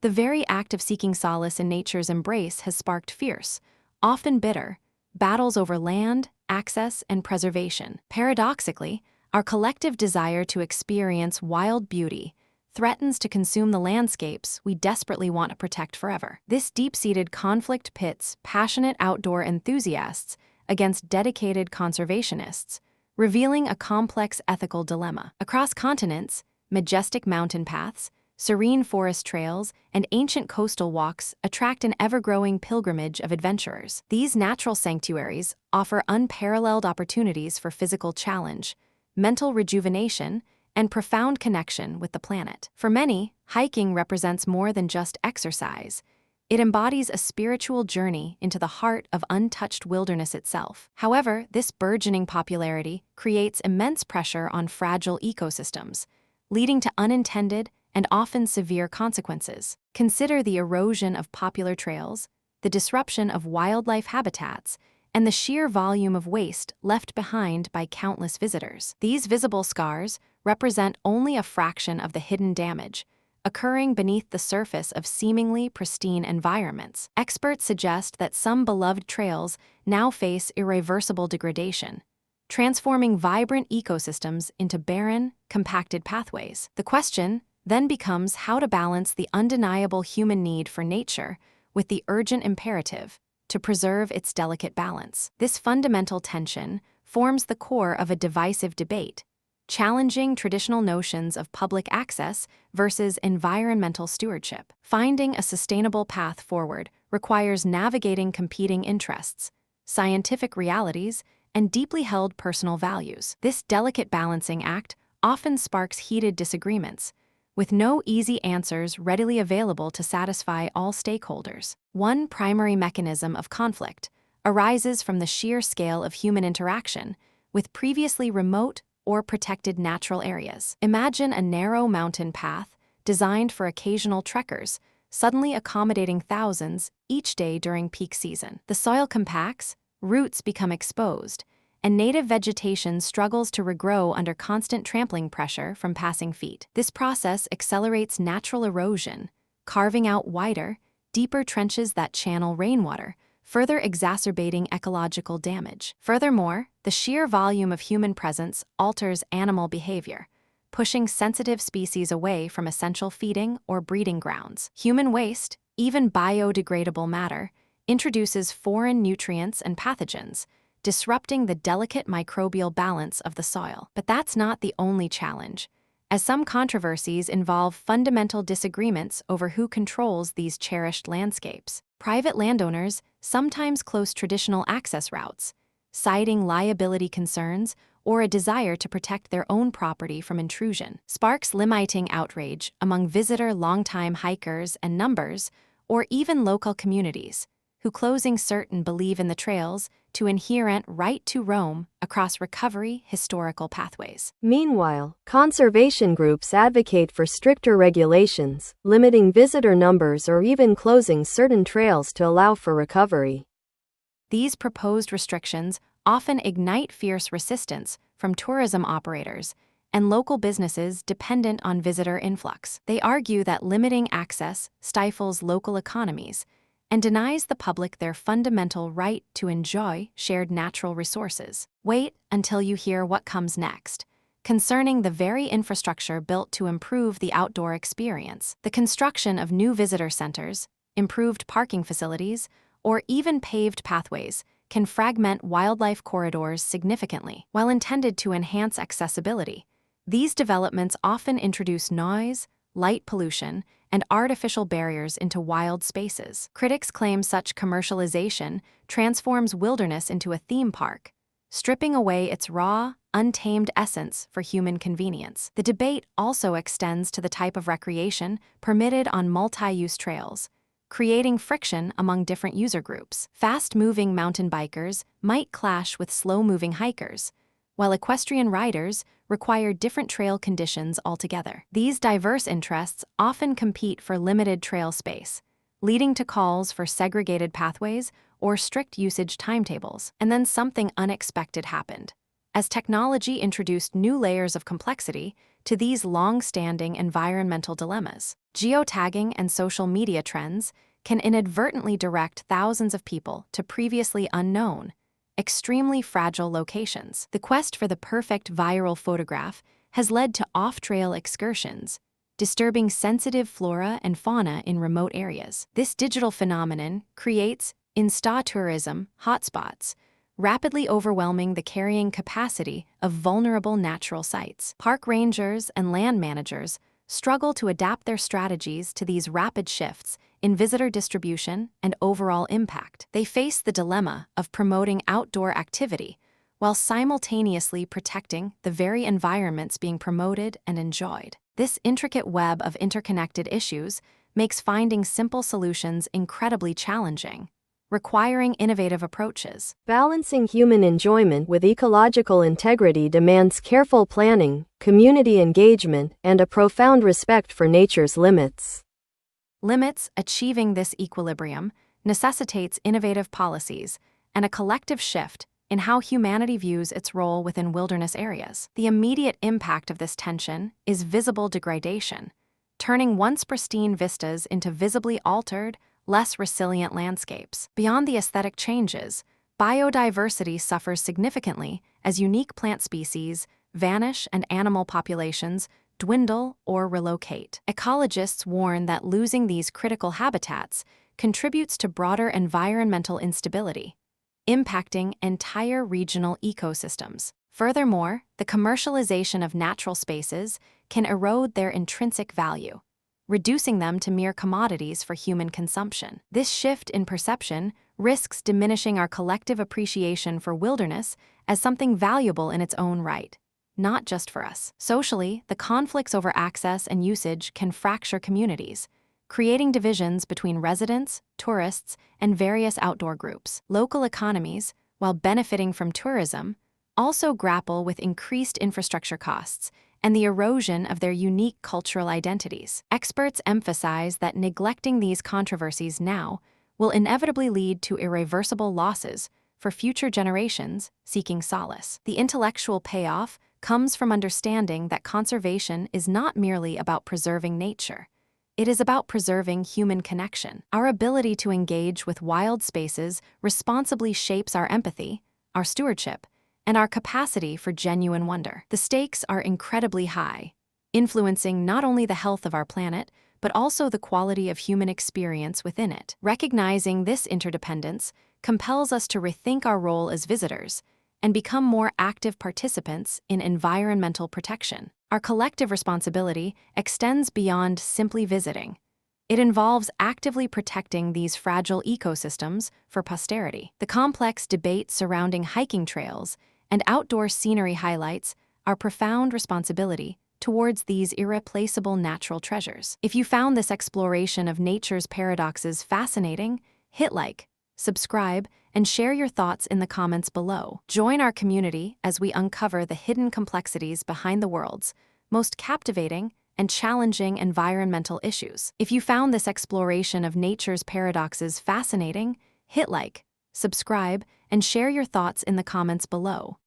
The very act of seeking solace in nature's embrace has sparked fierce, often bitter, battles over land, access, and preservation. Paradoxically, our collective desire to experience wild beauty threatens to consume the landscapes we desperately want to protect forever. This deep-seated conflict pits passionate outdoor enthusiasts against dedicated conservationists, revealing a complex ethical dilemma. Across continents, majestic mountain paths, serene forest trails, and ancient coastal walks attract an ever-growing pilgrimage of adventurers. These natural sanctuaries offer unparalleled opportunities for physical challenge, mental rejuvenation, and profound connection with the planet. For many, hiking represents more than just exercise. It embodies a spiritual journey into the heart of untouched wilderness itself. However, this burgeoning popularity creates immense pressure on fragile ecosystems, leading to unintended and often severe consequences. Consider the erosion of popular trails, the disruption of wildlife habitats, and the sheer volume of waste left behind by countless visitors. These visible scars represent only a fraction of the hidden damage occurring beneath the surface of seemingly pristine environments. Experts suggest that some beloved trails now face irreversible degradation, transforming vibrant ecosystems into barren, compacted pathways. The question then becomes how to balance the undeniable human need for nature with the urgent imperative to preserve its delicate balance. This fundamental tension forms the core of a divisive debate, challenging traditional notions of public access versus environmental stewardship. Finding a sustainable path forward requires navigating competing interests, scientific realities, and deeply held personal values. This delicate balancing act often sparks heated disagreements, with no easy answers readily available to satisfy all stakeholders. One primary mechanism of conflict arises from the sheer scale of human interaction with previously remote or protected natural areas. Imagine a narrow mountain path designed for occasional trekkers, suddenly accommodating thousands each day during peak season. The soil compacts, roots become exposed, and native vegetation struggles to regrow under constant trampling pressure from passing feet. This process accelerates natural erosion, carving out wider, deeper trenches that channel rainwater, further exacerbating ecological damage. Furthermore, the sheer volume of human presence alters animal behavior, pushing sensitive species away from essential feeding or breeding grounds. Human waste, even biodegradable matter, introduces foreign nutrients and pathogens, disrupting the delicate microbial balance of the soil. But that's not the only challenge, as some controversies involve fundamental disagreements over who controls these cherished landscapes. Private landowners sometimes close traditional access routes, citing liability concerns or a desire to protect their own property from intrusion. Sparks limiting outrage among visitor longtime hikers and numbers, or even local communities, who closing certain believe in the trails to inherent right to roam across recovery historical pathways. Meanwhile, conservation groups advocate for stricter regulations, limiting visitor numbers or even closing certain trails to allow for recovery. These proposed restrictions often ignite fierce resistance from tourism operators and local businesses dependent on visitor influx. They argue that limiting access stifles local economies and denies the public their fundamental right to enjoy shared natural resources. Wait until you hear what comes next, concerning the very infrastructure built to improve the outdoor experience. The construction of new visitor centers, improved parking facilities, or even paved pathways can fragment wildlife corridors significantly. While intended to enhance accessibility, these developments often introduce noise, light pollution, and artificial barriers into wild spaces. Critics claim such commercialization transforms wilderness into a theme park, stripping away its raw, untamed essence for human convenience. The debate also extends to the type of recreation permitted on multi-use trails, creating friction among different user groups. Fast-moving mountain bikers might clash with slow-moving hikers, while equestrian riders require different trail conditions altogether. These diverse interests often compete for limited trail space, leading to calls for segregated pathways or strict usage timetables. And then something unexpected happened. as technology introduced new layers of complexity to these long-standing environmental dilemmas. Geotagging and social media trends can inadvertently direct thousands of people to previously unknown, extremely fragile locations. The quest for the perfect viral photograph has led to off-trail excursions, disturbing sensitive flora and fauna in remote areas. This digital phenomenon creates insta-tourism hotspots, rapidly overwhelming the carrying capacity of vulnerable natural sites. Park rangers and land managers struggle to adapt their strategies to these rapid shifts in visitor distribution and overall impact. They face the dilemma of promoting outdoor activity while simultaneously protecting the very environments being promoted and enjoyed. This intricate web of interconnected issues makes finding simple solutions incredibly challenging, requiring innovative approaches. Balancing human enjoyment with ecological integrity demands careful planning, community engagement, and a profound respect for nature's limits. Achieving this equilibrium necessitates innovative policies and a collective shift in how humanity views its role within wilderness areas. The immediate impact of this tension is visible degradation, turning once pristine vistas into visibly altered, less resilient landscapes. Beyond the aesthetic changes, biodiversity suffers significantly as unique plant species vanish and animal populations dwindle or relocate. Ecologists warn that losing these critical habitats contributes to broader environmental instability, impacting entire regional ecosystems. Furthermore, the commercialization of natural spaces can erode their intrinsic value, reducing them to mere commodities for human consumption. This shift in perception risks diminishing our collective appreciation for wilderness as something valuable in its own right, not just for us. Socially, the conflicts over access and usage can fracture communities, creating divisions between residents, tourists, and various outdoor groups. Local economies, while benefiting from tourism, also grapple with increased infrastructure costs and the erosion of their unique cultural identities. Experts emphasize that neglecting these controversies now will inevitably lead to irreversible losses for future generations seeking solace. The intellectual payoff comes from understanding that conservation is not merely about preserving nature. It is about preserving human connection. Our ability to engage with wild spaces responsibly shapes our empathy, our stewardship, and our capacity for genuine wonder. The stakes are incredibly high, influencing not only the health of our planet, but also the quality of human experience within it. Recognizing this interdependence compels us to rethink our role as visitors and become more active participants in environmental protection. Our collective responsibility extends beyond simply visiting. It involves actively protecting these fragile ecosystems for posterity. The complex debate surrounding hiking trails and outdoor scenery highlights our profound responsibility towards these irreplaceable natural treasures. If you found this exploration of nature's paradoxes fascinating, hit like, subscribe, and share your thoughts in the comments below. Join our community as we uncover the hidden complexities behind the world's most captivating and challenging environmental issues. If you found this exploration of nature's paradoxes fascinating, hit like, subscribe, and share your thoughts in the comments below.